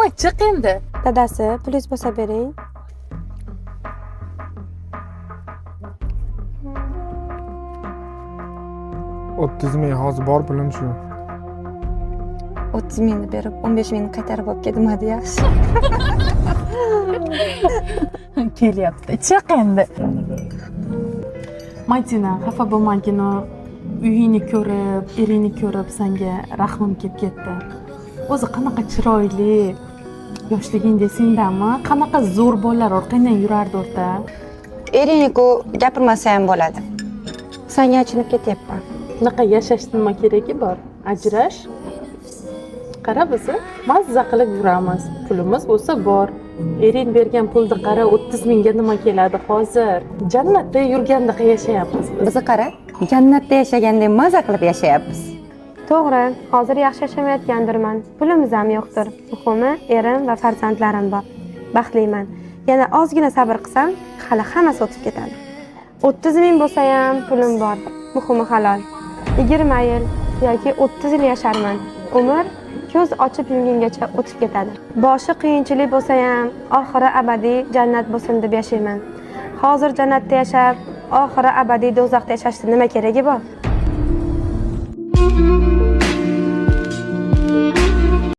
voy chiq endi. Dadasi, plyus bosa bering. O'ttiz ming hozir bor pulim shu. 30 mingni berib 15 mingni qaytarib olib ketmadi yaxshi. Kelyapti. Chiq endi. Madina, xafa bo'lmagin. Uyingni ko'rib, eringni ko'rib senga rahmim kelib ketdi. O'zi qanaqa chiroyli. Yoshligingda sendami? Qanaqa zo'r bolalar orqangdan yurardi o'rta. Eringiz-ku gapirmasa ham bo'ladi. Senga achinib ketyapman. Bunaqa yashash nima keragi bor? Ajrash. Qara biz mazza qilib yuramiz. Pulimiz bo'lsa bor. Ering bergan pulni qara 30 mingga nima keladi hozir? Jannatda yurgandek yashayapmiz biz. Bizni qara, jannatda yashagandek maza qilib yashayapmiz. To'g'ri, hozir yaxshi yashamayotgandirman. Pulimiz ham yo'qdir. Muhimi, erim va farzandlarim bor. Baxtliman. Yana ozgina sabr qilsam, hali hammasi o'tib ketadi. 30 ming bo'lsa ham pulim bor. Muhimi halol. 20 yil yoki 30 yil yasharman. Umr ko'z ochib yumgungacha o'tib ketadi. Boshi qiyinchilik bo'lsa ham, oxiri abadiy jannat bo'lsin deb yashayman. Hozir jannatda yashab, oxiri abadiy do'zaxda yashashning nima keragi bor?